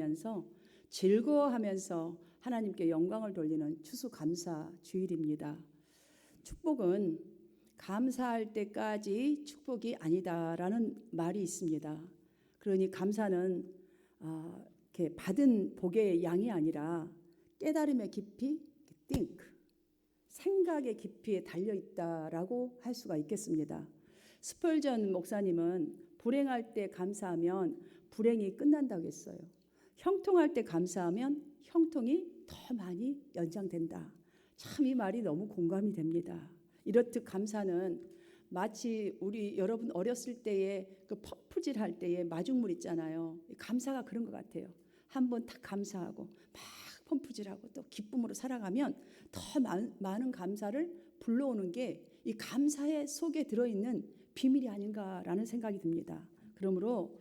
누리면서 즐거워하면서 하나님께 영광을 돌리는 추수감사 주일입니다. 축복은 감사할 때까지 축복이 아니다라는 말이 있습니다. 그러니 감사는 이렇게 받은 복의 양이 아니라 깨달음의 깊이, think, 생각의 깊이에 달려 있다라고 할 수가 있겠습니다. 스펄전 목사님은 불행할 때 감사하면 불행이 끝난다고 했어요. 형통할 때 감사하면 형통이 더 많이 연장된다. 참 이 말이 너무 공감이 됩니다. 이렇듯 감사는 마치 우리 여러분 어렸을 때에 그 펌프질 할 때에 마중물 있잖아요. 감사가 그런 것 같아요. 한번 딱 감사하고 막 펌프질하고 또 기쁨으로 살아가면 더 많은 감사를 불러오는 게 이 감사의 속에 들어있는 비밀이 아닌가라는 생각이 듭니다. 그러므로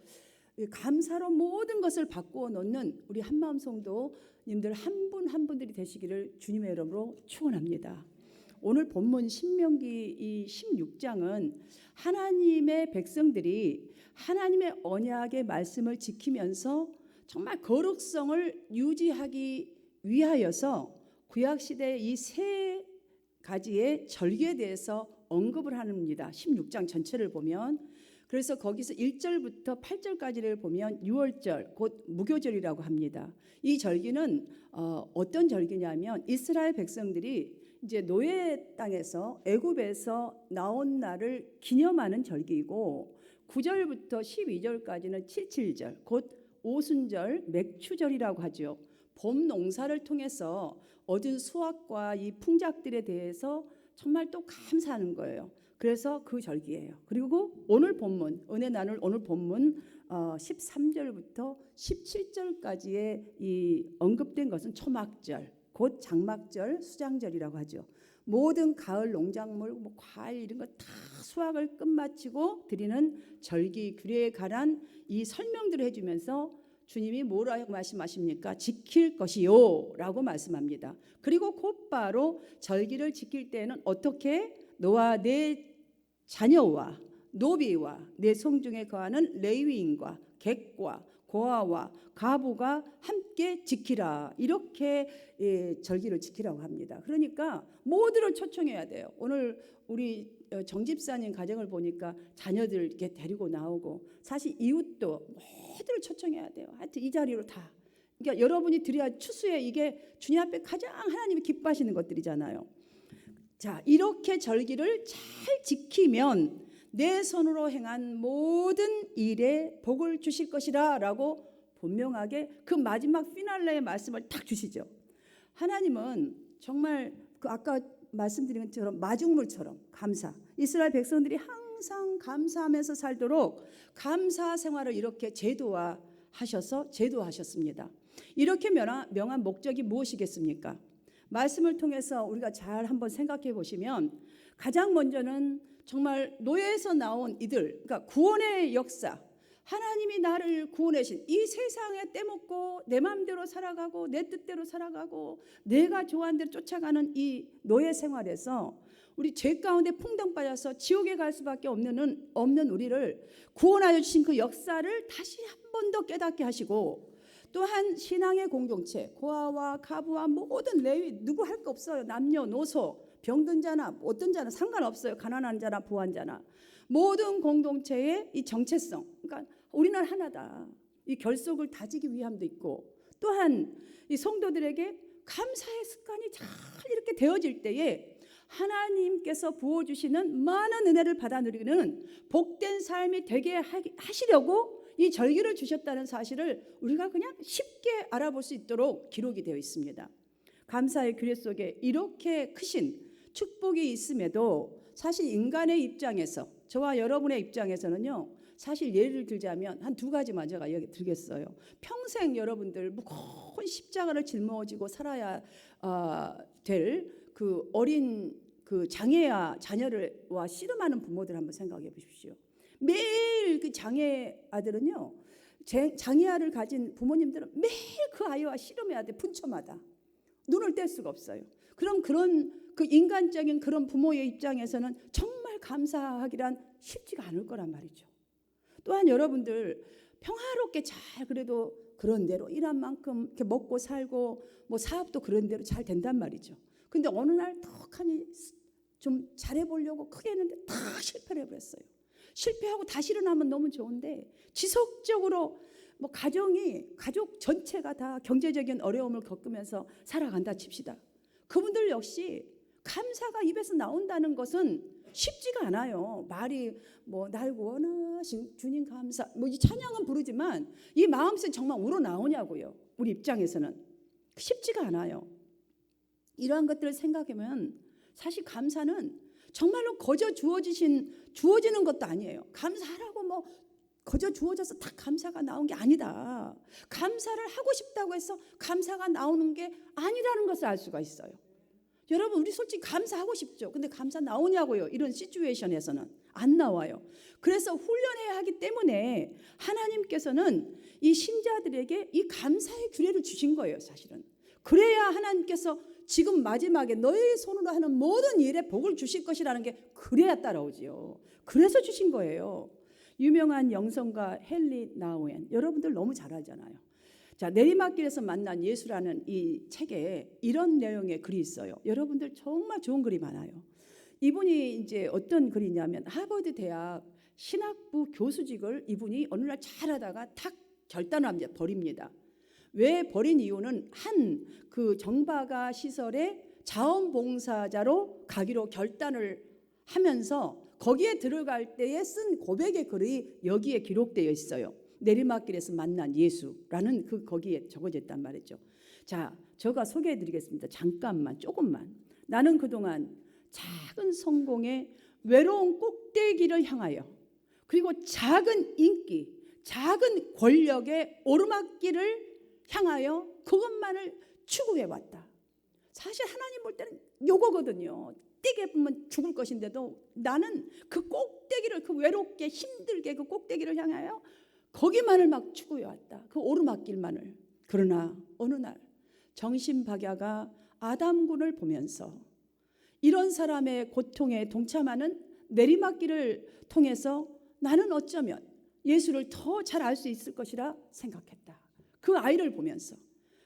감사로 모든 것을 바꾸어 놓는 우리 한마음 성도님들 한 분 한 분들이 되시기를 주님의 이름으로 축원합니다. 오늘 본문 신명기 이 16장은 하나님의 백성들이 하나님의 언약의 말씀을 지키면서 정말 거룩성을 유지하기 위하여서 구약시대의 이 세 가지의 절기에 대해서 언급을 합니다. 16장 전체를 보면 그래서 거기서 1절부터 8절까지를 보면 유월절 곧 무교절이라고 합니다. 이 절기는 어떤 절기냐면 이스라엘 백성들이 이제 노예 땅에서 애굽에서 나온 날을 기념하는 절기이고 9절부터 12절까지는 칠칠절 곧 오순절 맥추절이라고 하죠. 봄 농사를 통해서 얻은 수확과 이 풍작들에 대해서 정말 또 감사하는 거예요. 그래서 그 절기예요. 그리고 오늘 본문 은혜 나눌 오늘 본문 13절부터 17절까지의 이 언급된 것은 초막절 곧 장막절 수장절이라고 하죠. 모든 가을 농작물 과일 이런 거 다 수확을 끝마치고 드리는 절기 규례에 관한 이 설명들을 해주면서 주님이 뭐라고 말씀하십니까? 지킬 것이요 라고 말씀합니다. 그리고 곧바로 절기를 지킬 때는 어떻게 너와 내 자녀와 노비와 내 성중에 거하는 레위인과 객과 고아와 가부가 함께 지키라 이렇게 절기를 지키라고 합니다. 그러니까 모두를 초청해야 돼요. 오늘 우리 정집사님 가정을 보니까 자녀들 이렇게 데리고 나오고 사실 이웃도 모두를 초청해야 돼요. 하여튼 이 자리로 다. 그러니까 여러분이 드려야 추수에 이게 주님 앞에 가장 하나님이 기뻐하시는 것들이잖아요. 자, 이렇게 절기를 잘 지키면 내 손으로 행한 모든 일에 복을 주실 것이라 라고 분명하게 그 마지막 피날레의 말씀을 딱 주시죠. 하나님은 정말 그 아까 말씀드린 것처럼 마중물처럼 감사. 이스라엘 백성들이 항상 감사하면서 살도록 감사 생활을 이렇게 제도하셨습니다. 이렇게 명한 목적이 무엇이겠습니까? 말씀을 통해서 우리가 잘 한번 생각해 보시면 가장 먼저는 정말 노예에서 나온 이들, 그러니까 구원의 역사, 하나님이 나를 구원하신 이 세상에 떼먹고 내 마음대로 살아가고 내 뜻대로 살아가고 내가 좋아하는 대로 쫓아가는 이 노예 생활에서 우리 죄 가운데 풍덩 빠져서 지옥에 갈 수밖에 없는 우리를 구원하여 주신 그 역사를 다시 한 번 더 깨닫게 하시고 또한 신앙의 공동체, 고아와 가부와 모든 레위 누구 할 거 없어요. 남녀노소, 병든 자나 어떤 자나 상관없어요. 가난한 자나 부한 자나 모든 공동체의 이 정체성, 그러니까 우리는 하나다. 이 결속을 다지기 위함도 있고 또한 이 성도들에게 감사의 습관이 잘 이렇게 되어질 때에 하나님께서 부어주시는 많은 은혜를 받아 누리는 복된 삶이 되게 하시려고 이 절기를 주셨다는 사실을 우리가 그냥 쉽게 알아볼 수 있도록 기록이 되어 있습니다. 감사의 규례 속에 이렇게 크신 축복이 있음에도 사실 인간의 입장에서 저와 여러분의 입장에서는요, 사실 예를 들자면 한 두 가지만 제가 여기 들겠어요. 평생 여러분들 무거운 십자가를 짊어지고 살아야 될 그 어린 그 장애아 자녀와 씨름하는 부모들 한번 생각해 보십시오. 매일 그 장애 아들은요, 장애아를 가진 부모님들은 매일 그 아이와 씨름해야 돼. 분초마다 눈을 뗄 수가 없어요. 그럼 그런 그 인간적인 그런 부모의 입장에서는 정말 감사하기란 쉽지가 않을 거란 말이죠. 또한 여러분들 평화롭게 잘 그래도 그런 대로 일한 만큼 이렇게 먹고 살고 뭐 사업도 그런 대로 잘 된단 말이죠. 근데 어느 날 턱하니 좀 잘해보려고 크게 했는데 다 실패를 해버렸어요. 실패하고 다시 일어나면 너무 좋은데 지속적으로 뭐 가족 전체가 다 경제적인 어려움을 겪으면서 살아간다 칩시다. 그분들 역시 감사가 입에서 나온다는 것은 쉽지가 않아요. 말이 뭐 날 구원하신 주님 감사 뭐 이 찬양은 부르지만 이 마음속에 정말 우러나오냐고요. 우리 입장에서는 쉽지가 않아요. 이러한 것들을 생각하면 사실 감사는 정말로 거저 주어지는 것도 아니에요. 감사하라고 뭐 거저 주어져서 다 감사가 나온 게 아니다. 감사를 하고 싶다고 해서 감사가 나오는 게 아니라는 것을 알 수가 있어요. 여러분 우리 솔직히 감사하고 싶죠. 근데 감사 나오냐고요. 이런 시츄에이션에서는 안 나와요. 그래서 훈련해야 하기 때문에 하나님께서는 이 신자들에게 이 감사의 규례를 주신 거예요. 사실은. 그래야 하나님께서 지금 마지막에 너의 손으로 하는 모든 일에 복을 주실 것이라는 게 그래야 따라오지요. 그래서 주신 거예요. 유명한 영성가 헨리 나우엔 여러분들 너무 잘 알잖아요. 자, 내리막길에서 만난 예수라는 이 책에 이런 내용의 글이 있어요. 여러분들 정말 좋은 글이 많아요. 이분이 이제 어떤 글이냐면 하버드 대학 신학부 교수직을 이분이 어느 날 잘하다가 탁 결단을 버립니다. 왜 버린 이유는 한 그 정바가 시설에 자원봉사자로 가기로 결단을 하면서 거기에 들어갈 때에 쓴 고백의 글이 여기에 기록되어 있어요. 내리막길에서 만난 예수라는 그 거기에 적어져 있단 말이죠. 자, 제가 소개해 드리겠습니다. 잠깐만 조금만. 나는 그동안 작은 성공의 외로운 꼭대기를 향하여 그리고 작은 인기, 작은 권력의 오르막길을 향하여 그것만을 추구해왔다. 사실 하나님 볼 때는 요거거든요. 떼게 보면 죽을 것인데도 나는 그 꼭대기를 그 외롭게 힘들게 그 꼭대기를 향하여 거기만을 막 추구해왔다. 그 오르막길만을. 그러나 어느 날 정신박야가 아담군을 보면서 이런 사람의 고통에 동참하는 내리막길을 통해서 나는 어쩌면 예수를 더 잘 알 수 있을 것이라 생각했다. 그 아이를 보면서.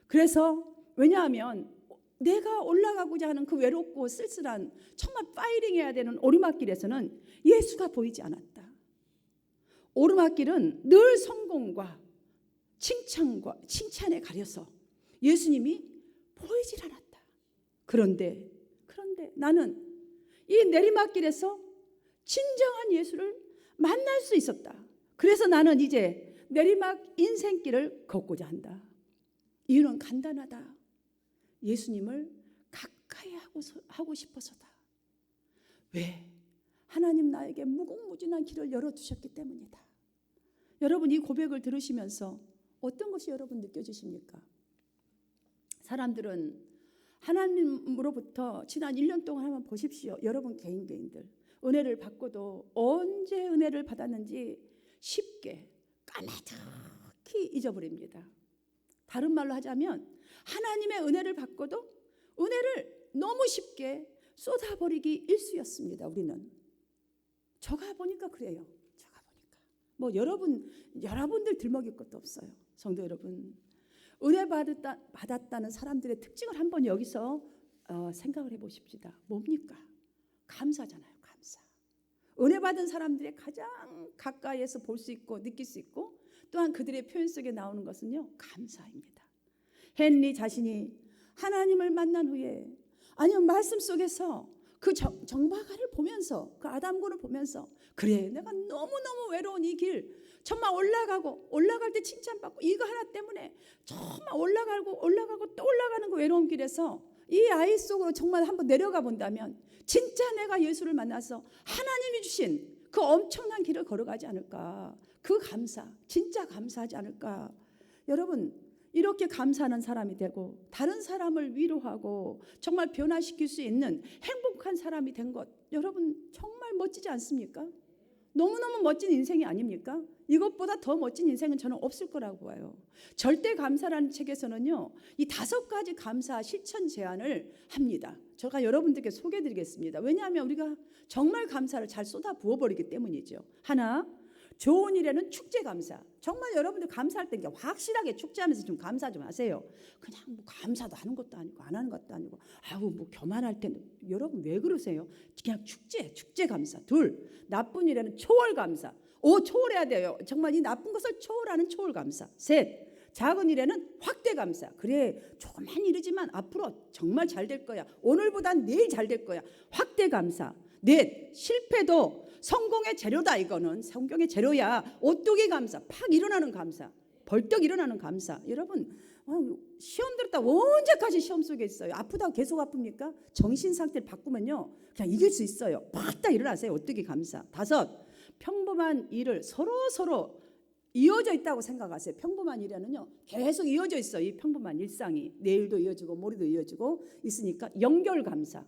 그래서 왜냐하면 내가 올라가고자 하는 그 외롭고 쓸쓸한 정말 파이팅해야 되는 오르막길에서는 예수가 보이지 않았다. 오르막길은 늘 성공과 칭찬에 가려서 예수님이 보이질 않았다. 그런데 나는 이 내리막길에서 진정한 예수를 만날 수 있었다. 그래서 나는 이제 내리막 인생길을 걷고자 한다. 이유는 간단하다. 예수님을 가까이 하고 싶어서다. 왜? 하나님 나에게 무궁무진한 길을 열어주셨기 때문이다. 여러분 이 고백을 들으시면서 어떤 것이 여러분 느껴지십니까? 사람들은 하나님으로부터 지난 1년 동안 한번 보십시오. 여러분 개인들 은혜를 받고도 언제 은혜를 받았는지 쉽게 까마득히 잊어버립니다. 다른 말로 하자면 하나님의 은혜를 받고도 은혜를 너무 쉽게 쏟아버리기 일쑤였습니다. 우리는. 저가 보니까 그래요. 뭐 여러분들 들먹일 것도 없어요. 성도 여러분. 은혜 받았다는 사람들의 특징을 한번 여기서 생각을 해보십시다. 뭡니까? 감사잖아요. 감사. 은혜 받은 사람들의 가장 가까이에서 볼 수 있고 느낄 수 있고 또한 그들의 표현 속에 나오는 것은요. 감사입니다. 헨리 자신이 하나님을 만난 후에 아니면 말씀 속에서 그 정박아를 보면서 그 아담군을 보면서 그래 내가 너무너무 외로운 이 길 정말 올라갈 때 칭찬받고 이거 하나 때문에 정말 올라가고 또 올라가는 그 외로운 길에서 이 아이 속으로 정말 한번 내려가 본다면 진짜 내가 예수를 만나서 하나님이 주신 그 엄청난 길을 걸어가지 않을까. 그 감사 진짜 감사하지 않을까. 여러분 이렇게 감사하는 사람이 되고 다른 사람을 위로하고 정말 변화시킬 수 있는 행복한 사람이 된 것 여러분 정말 멋지지 않습니까? 너무너무 멋진 인생이 아닙니까? 이것보다 더 멋진 인생은 저는 없을 거라고 봐요. 절대 감사라는 책에서는요. 이 5가지 감사 실천 제안을 합니다. 제가 여러분들께 소개해드리겠습니다. 왜냐하면 우리가 정말 감사를 잘 쏟아 부어버리기 때문이죠. 하나, 좋은 일에는 축제 감사. 정말 여러분들 감사할 때 확실하게 축제하면서 좀 감사 좀 하세요. 그냥 뭐 감사도 하는 것도 아니고 안 하는 것도 아니고 아우 뭐 교만할 텐데. 여러분 왜 그러세요? 그냥 축제 감사. 둘, 나쁜 일에는 초월 감사. 초월해야 돼요. 정말 이 나쁜 것을 초월하는 초월 감사. 셋, 작은 일에는 확대 감사. 그래 조그만 일이지만 앞으로 정말 잘 될 거야. 오늘보단 내일 잘 될 거야. 확대 감사. 넷, 실패도 성공의 재료다. 이거는 성공의 재료야. 오뚜기 감사. 팍 일어나는 감사. 벌떡 일어나는 감사. 여러분 시험 들었다 언제까지 시험 속에 있어요? 아프다고 계속 아픕니까? 정신 상태를 바꾸면요 그냥 이길 수 있어요. 팍 일어나세요. 오뚜기 감사. 다섯, 평범한 일을 서로 이어져 있다고 생각하세요. 평범한 일에는요 계속 이어져 있어요. 이 평범한 일상이 내일도 이어지고 모레도 이어지고 있으니까 연결 감사.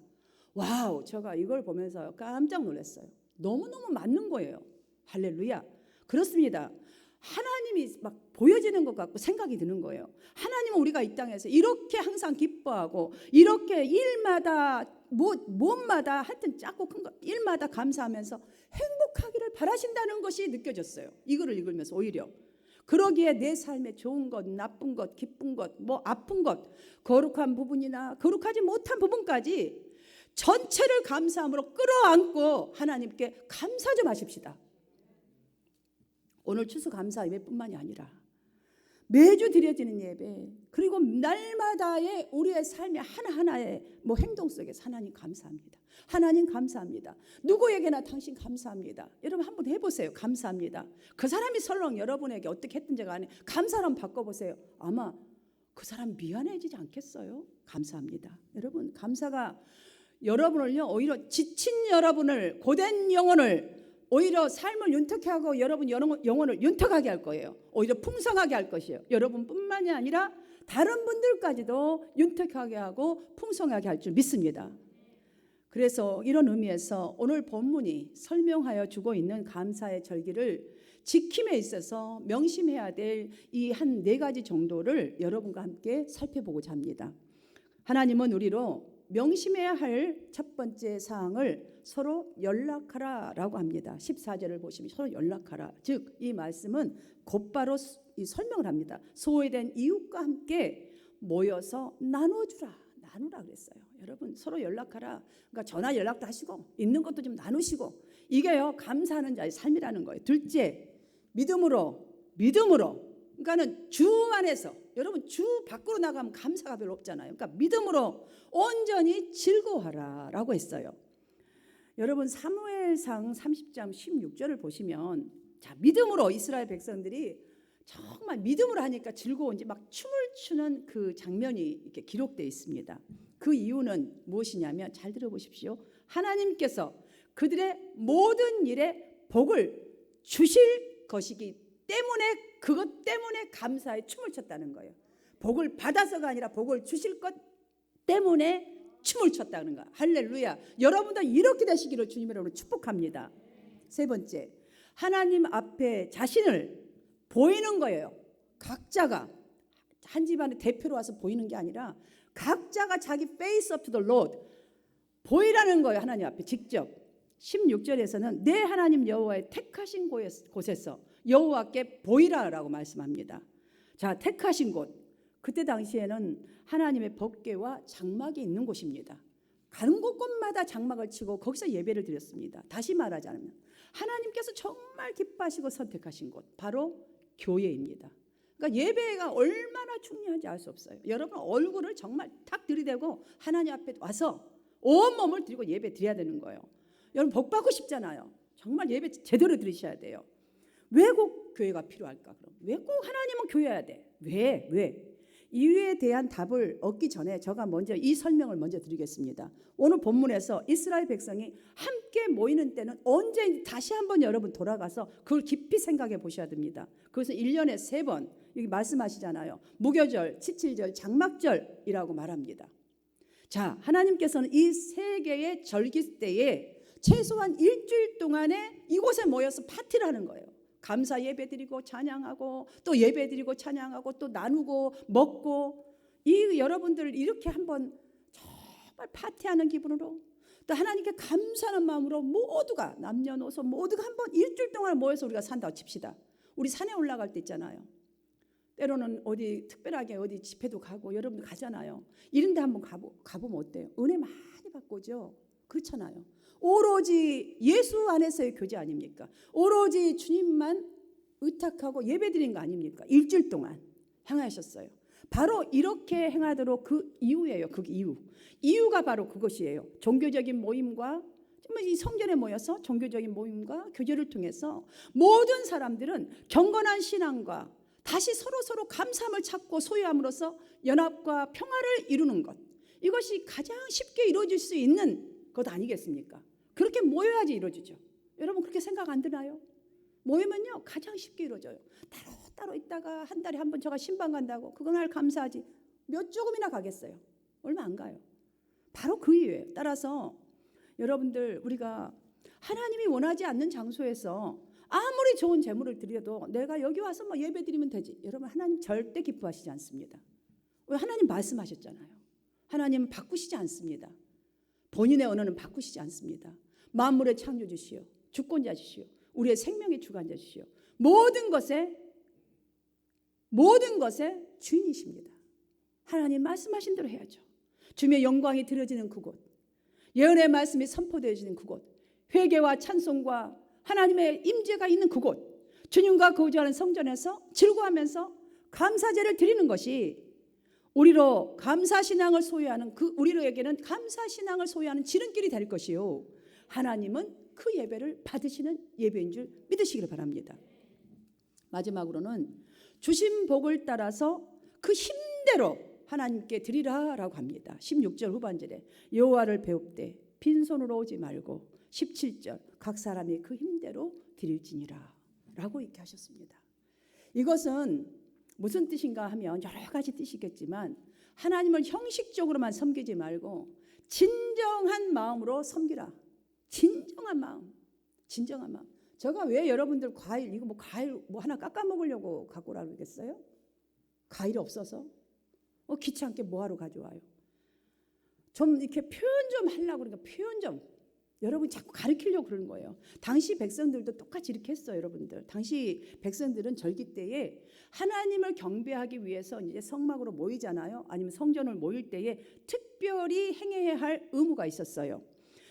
와우, 제가 이걸 보면서 깜짝 놀랐어요. 너무너무 맞는 거예요. 할렐루야. 그렇습니다. 하나님이 막 보여지는 것 같고 생각이 드는 거예요. 하나님은 우리가 이 땅에서 이렇게 항상 기뻐하고 이렇게 일마다 무엇마다 하여튼 작고 큰 것 일마다 감사하면서 행복하기를 바라신다는 것이 느껴졌어요. 이거를 읽으면서 오히려 그러기에 내 삶에 좋은 것, 나쁜 것, 기쁜 것, 뭐 아픈 것, 거룩한 부분이나 거룩하지 못한 부분까지 전체를 감사함으로 끌어안고 하나님께 감사 좀 하십시다. 오늘 추수감사 예배뿐만이 아니라 매주 드려지는 예배 그리고 날마다의 우리의 삶의 하나하나의 행동 속에서 하나님 감사합니다. 하나님 감사합니다. 누구에게나 당신 감사합니다. 여러분 한번 해보세요. 감사합니다. 그 사람이 설령 여러분에게 어떻게 했든지 간에 감사를 한번 바꿔보세요. 아마 그 사람 미안해지지 않겠어요? 감사합니다. 여러분 감사가 여러분을요 오히려 지친 여러분을 고된 영혼을 오히려 삶을 윤택하게 하고 여러분 영혼을 윤택하게 할 거예요. 오히려 풍성하게 할 것이에요. 여러분뿐만이 아니라 다른 분들까지도 윤택하게 하고 풍성하게 할 줄 믿습니다. 그래서 이런 의미에서 오늘 본문이 설명하여 주고 있는 감사의 절기를 지킴에 있어서 명심해야 될 이 한 4가지 정도를 여러분과 함께 살펴보고자 합니다. 하나님은 우리로 명심해야 할 첫 번째 사항을 서로 연락하라라고 합니다. 14절을 보시면 서로 연락하라. 즉 이 말씀은 곧바로 설명을 합니다. 소외된 이웃과 함께 모여서 나누라 그랬어요. 여러분 서로 연락하라. 그러니까 전화 연락도 하시고 있는 것도 좀 나누시고 이게요 감사하는 자의 삶이라는 거예요. 둘째, 믿음으로 그러니까는 주 안에서 여러분 주 밖으로 나가면 감사가 별로 없잖아요. 그러니까 믿음으로 온전히 즐거워하라라고 했어요. 여러분 사무엘상 30장 16절을 보시면 자 믿음으로 이스라엘 백성들이 정말 믿음으로 하니까 즐거운지 막 춤을 추는 그 장면이 이렇게 기록되어 있습니다. 그 이유는 무엇이냐면 잘 들어보십시오. 하나님께서 그들의 모든 일에 복을 주실 것이기 때문에 그것 때문에 감사에 춤을 췄다는 거예요. 복을 받아서가 아니라 복을 주실 것 때문에 춤을 췄다는 거야. 할렐루야. 여러분도 이렇게 되시기를 주님 이름으로 축복합니다. 세 번째, 하나님 앞에 자신을 보이는 거예요. 각자가 한 집안의 대표로 와서 보이는 게 아니라 각자가 자기 face up to the Lord 보이라는 거예요. 하나님 앞에 직접. 16절에서는 내 하나님 여호와의 택하신 곳에서 여호와께 보이라라고 말씀합니다. 자, 택하신 곳. 그때 당시에는 하나님의 법궤와 장막이 있는 곳입니다. 가는 곳곳마다 장막을 치고 거기서 예배를 드렸습니다. 다시 말하자면 하나님께서 정말 기뻐하시고 선택하신 곳 바로 교회입니다. 그러니까 예배가 얼마나 중요한지 알 수 없어요. 여러분 얼굴을 정말 탁 들이대고 하나님 앞에 와서 온몸을 드리고 예배 드려야 되는 거예요. 여러분 복 받고 싶잖아요. 정말 예배 제대로 드리셔야 돼요. 왜 꼭 교회가 필요할까? 그럼 왜 꼭 하나님은 교회여야 돼? 왜? 이유에 대한 답을 얻기 전에 제가 먼저 이 설명을 먼저 드리겠습니다. 오늘 본문에서 이스라엘 백성이 함께 모이는 때는 언제인지 다시 한번 여러분 돌아가서 그걸 깊이 생각해 보셔야 됩니다. 그래서 1년에 3번 여기 말씀하시잖아요. 무교절, 칠칠절, 장막절이라고 말합니다. 자, 하나님께서는 이 3개의 절기 때에 최소한 일주일 동안에 이곳에 모여서 파티를 하는 거예요. 감사 예배드리고 찬양하고 또 예배드리고 찬양하고 또 나누고 먹고 이 여러분들 이렇게 한번 정말 파티하는 기분으로 또 하나님께 감사하는 마음으로 모두가 남녀노소 모두가 한번 일주일 동안 모여서 우리가 산다고 칩시다. 우리 산에 올라갈 때 있잖아요. 때로는 어디 특별하게 어디 집회도 가고 여러분들 가잖아요. 이런 데 한번 가보면 어때요? 은혜 많이 받고 오죠. 그렇잖아요. 오로지 예수 안에서의 교제 아닙니까? 오로지 주님만 의탁하고 예배드린 거 아닙니까? 일주일 동안 행하셨어요. 바로 이렇게 행하도록 그 이유예요. 그 이유가 바로 그것이에요. 종교적인 모임과 정말 이 성전에 모여서 종교적인 모임과 교제를 통해서 모든 사람들은 경건한 신앙과 다시 서로 감사함을 찾고 소유함으로써 연합과 평화를 이루는 것, 이것이 가장 쉽게 이루어질 수 있는 것 아니겠습니까? 그렇게 모여야지 이루어지죠. 여러분 그렇게 생각 안 드나요? 모이면요 가장 쉽게 이루어져요. 따로 있다가 한 달에 한 번 제가 신방 간다고 그날 감사하지 몇 조금이나 가겠어요? 얼마 안 가요. 바로 그 이유예요. 따라서 여러분들 우리가 하나님이 원하지 않는 장소에서 아무리 좋은 제물을 드려도 내가 여기 와서 뭐 예배 드리면 되지. 여러분 하나님 절대 기뻐하시지 않습니다. 왜? 하나님 말씀하셨잖아요. 하나님은 바꾸시지 않습니다. 본인의 언어는 바꾸시지 않습니다. 만물의 창조주시오, 주권자시오, 우리의 생명의 주관자시오, 모든 것의 주인이십니다. 하나님 말씀하신 대로 해야죠. 주님의 영광이 드려지는 그곳, 예언의 말씀이 선포되어지는 그곳, 회개와 찬송과 하나님의 임재가 있는 그곳, 주님과 거주하는 성전에서 즐거워하면서 감사제를 드리는 것이 우리로 감사신앙을 소유하는 우리로에게는 감사신앙을 소유하는 지름길이 될 것이요, 하나님은 그 예배를 받으시는 예배인 줄 믿으시기를 바랍니다. 마지막으로는 주신 복을 따라서 그 힘대로 하나님께 드리라라고 합니다. 16절 후반절에 여호와를 배웁되 빈손으로 오지 말고 17절 각 사람이 그 힘대로 드릴지니라 라고 이렇게 하셨습니다. 이것은 무슨 뜻인가 하면 여러 가지 뜻이겠지만 하나님을 형식적으로만 섬기지 말고 진정한 마음으로 섬기라. 진정한 마음. 제가 왜 여러분들 과일 하나 깎아 먹으려고 갖고 오라고 그러겠어요? 과일이 없어서? 귀찮게 뭐하러 가져와요? 좀 이렇게 표현 좀 하려고 그러니까 표현 좀 여러분 자꾸 가르치려고 그러는 거예요. 당시 백성들도 똑같이 이렇게 했어요. 여러분들 당시 백성들은 절기 때에 하나님을 경배하기 위해서 이제 성막으로 모이잖아요. 아니면 성전을 모일 때에 특별히 행해야 할 의무가 있었어요.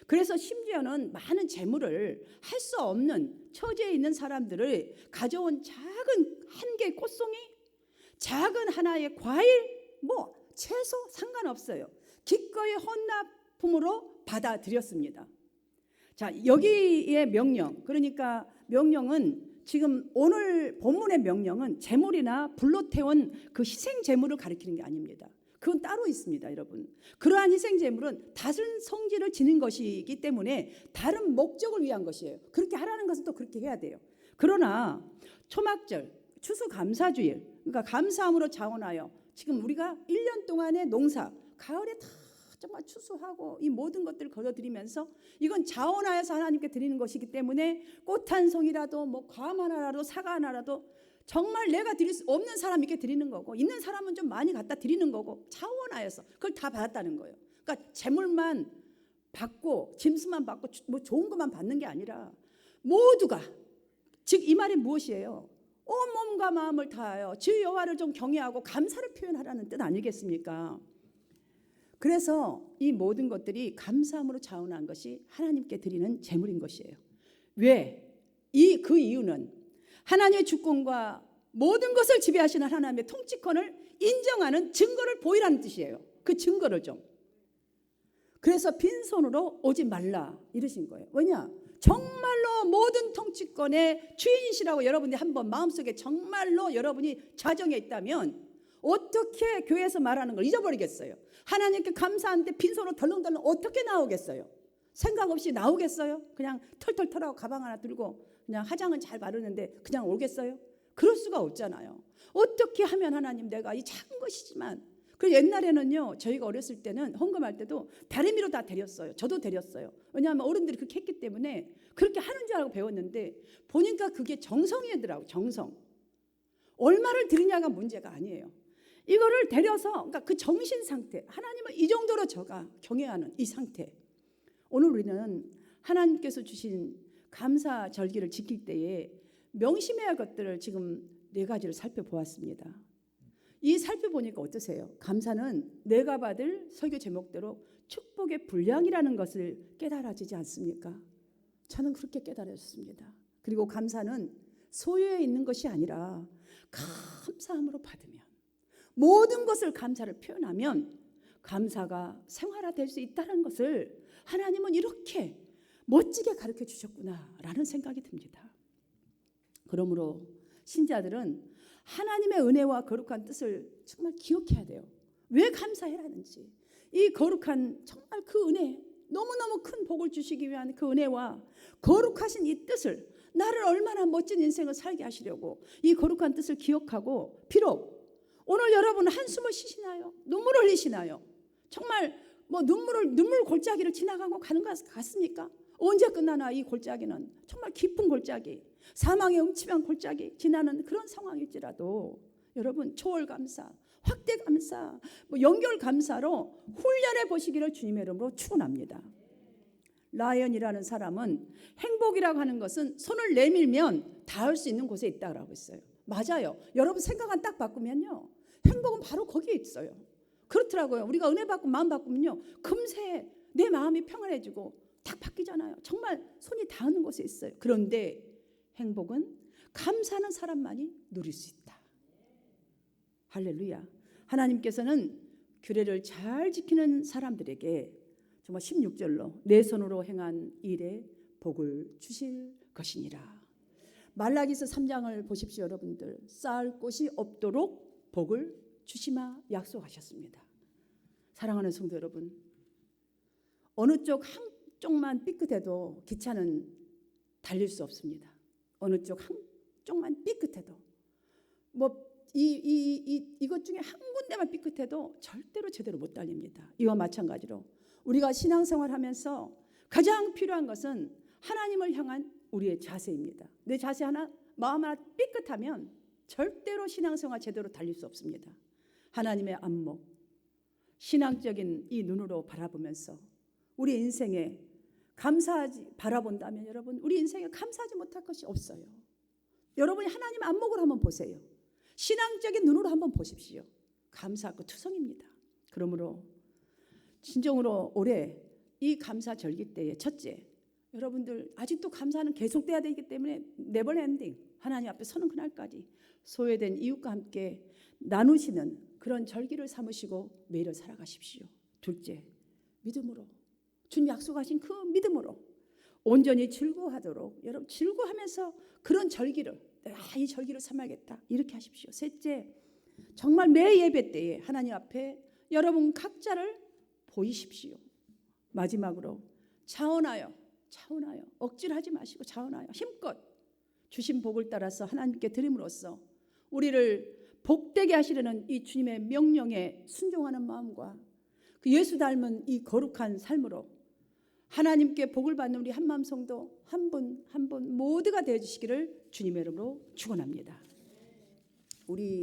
그래서 심지어는 많은 재물을 할 수 없는 처지에 있는 사람들을 가져온 작은 한 개의 꽃송이, 작은 하나의 과일, 채소 상관없어요. 기꺼이 헌납품으로 받아들였습니다. 자, 여기에 명령, 그러니까 명령은 지금 오늘 본문의 명령은 제물이나 불로 태운 그 희생 제물을 가리키는 게 아닙니다. 그건 따로 있습니다, 여러분. 그러한 희생 제물은 다른 성질을 지닌 것이기 때문에 다른 목적을 위한 것이에요. 그렇게 하라는 것은 또 그렇게 해야 돼요. 그러나 초막절, 추수감사주일, 그러니까 감사함으로 자원하여 지금 우리가 1년 동안의 농사, 가을에 다 정말 추수하고 이 모든 것들을 거둬들이면서 이건 자원하여서 하나님께 드리는 것이기 때문에 꽃 한 송이라도 괌 하나라도 사과 하나라도 정말 내가 드릴 수 없는 사람에게 드리는 거고 있는 사람은 좀 많이 갖다 드리는 거고 자원하여서 그걸 다 받았다는 거예요. 그러니까 재물만 받고 짐수만 받고 좋은 것만 받는 게 아니라 모두가, 즉 이 말이 무엇이에요? 온 몸과 마음을 다하여 주 여호와를 좀 경외하고 감사를 표현하라는 뜻 아니겠습니까? 그래서 이 모든 것들이 감사함으로 자원한 것이 하나님께 드리는 제물인 것이에요. 왜? 그 이유는 하나님의 주권과 모든 것을 지배하시는 하나님의 통치권을 인정하는 증거를 보이라는 뜻이에요. 그 증거를 좀. 그래서 빈손으로 오지 말라 이러신 거예요. 왜냐? 정말로 모든 통치권의 주인이시라고 여러분이 한번 마음속에 정말로 여러분이 자정해 있다면 어떻게 교회에서 말하는 걸 잊어버리겠어요? 하나님께 감사한데 빈손으로 덜렁덜렁 어떻게 나오겠어요? 생각 없이 나오겠어요? 그냥 털털 털하고 가방 하나 들고 그냥 화장은 잘 바르는데 그냥 오겠어요? 그럴 수가 없잖아요. 어떻게 하면 하나님 내가 이 작은 것이지만, 그리고 옛날에는요 저희가 어렸을 때는 헌금할 때도 다리미로 다 드렸어요. 저도 드렸어요. 왜냐하면 어른들이 그렇게 했기 때문에 그렇게 하는 줄 알고 배웠는데 보니까 그게 정성이더라고요. 정성. 얼마를 드리냐가 문제가 아니에요. 이거를 데려서, 그러니까 그 정신 상태, 하나님을 이 정도로 저가 경외하는 이 상태, 오늘 우리는 하나님께서 주신 감사 절기를 지킬 때에 명심해야 할 것들을 지금 4가지를 살펴보았습니다. 이 살펴보니까 어떠세요? 감사는 내가 받을 설교 제목대로 축복의 분량이라는 것을 깨달아지지 않습니까? 저는 그렇게 깨달았습니다. 그리고 감사는 소유에 있는 것이 아니라 감사함으로 받으면, 모든 것을 감사를 표현하면 감사가 생활화될 수 있다는 것을 하나님은 이렇게 멋지게 가르쳐 주셨구나라는 생각이 듭니다. 그러므로 신자들은 하나님의 은혜와 거룩한 뜻을 정말 기억해야 돼요. 왜 감사해야 하는지, 이 거룩한 정말 그 은혜, 너무너무 큰 복을 주시기 위한 그 은혜와 거룩하신 이 뜻을, 나를 얼마나 멋진 인생을 살게 하시려고 이 거룩한 뜻을 기억하고, 비록 오늘 여러분 한숨을 쉬시나요? 눈물 흘리시나요? 정말 눈물 골짜기를 지나가고 가는 것 같습니까? 언제 끝나나 이 골짜기는 정말 깊은 골짜기, 사망의 음침한 골짜기 지나는 그런 상황일지라도 여러분 초월 감사, 확대 감사, 연결 감사로 훈련해 보시기를 주님의 이름으로 축원합니다. 라이언이라는 사람은 행복이라고 하는 것은 손을 내밀면 닿을 수 있는 곳에 있다고 했어요. 맞아요. 여러분 생각만 딱 바꾸면요, 행복은 바로 거기에 있어요. 그렇더라고요. 우리가 은혜 받고 마음 바꾸면요, 금세 내 마음이 평안해지고 딱 바뀌잖아요. 정말 손이 닿는 곳에 있어요. 그런데 행복은 감사하는 사람만이 누릴 수 있다. 할렐루야. 하나님께서는 규례를 잘 지키는 사람들에게 정말 16절로 내 손으로 행한 일에 복을 주실 것이니라. 말라기서 3장을 보십시오. 여러분들, 쌓을 곳이 없도록 복을 주시마 약속하셨습니다. 사랑하는 성도 여러분, 어느 쪽 한쪽만 삐끗해도 기차는 달릴 수 없습니다. 어느 쪽 한쪽만 삐끗해도, 이것 중에 한 군데만 삐끗해도 절대로 제대로 못 달립니다. 이와 마찬가지로 우리가 신앙생활하면서 가장 필요한 것은 하나님을 향한 우리의 자세입니다. 내 자세 하나, 마음 하나 삐끗하면 절대로 신앙생활 제대로 달릴 수 없습니다. 하나님의 안목, 신앙적인 이 눈으로 바라보면서 우리 인생에 감사하지 바라본다면 여러분, 우리 인생에 감사하지 못할 것이 없어요. 여러분이 하나님 안목을 한번 보세요. 신앙적인 눈으로 한번 보십시오. 감사할 것 투성입니다. 그러므로 진정으로 올해 이 감사 절기 때에 첫째, 여러분들 아직도 감사는 계속돼야 되기 때문에 네버 엔딩, 하나님 앞에 서는 그날까지 소외된 이웃과 함께 나누시는 그런 절기를 삼으시고 매일을 살아가십시오. 둘째, 믿음으로, 주님 약속하신 그 믿음으로 온전히 즐거워하도록, 여러분 즐거워하면서 그런 절기를, 이 절기를 삼아야겠다, 이렇게 하십시오. 셋째, 정말 매 예배 때에 하나님 앞에 여러분 각자를 보이십시오. 마지막으로 차원하여 억지로 하지 마시고 차원하여 힘껏 주신 복을 따라서 하나님께 드림으로써 우리를 복되게 하시려는 이 주님의 명령에 순종하는 마음과 그 예수 닮은 이 거룩한 삶으로 하나님께 복을 받는 우리 한마음 성도 한 분 한 분 모두가 되어 주시기를 주님의 이름으로 축원합니다. 우리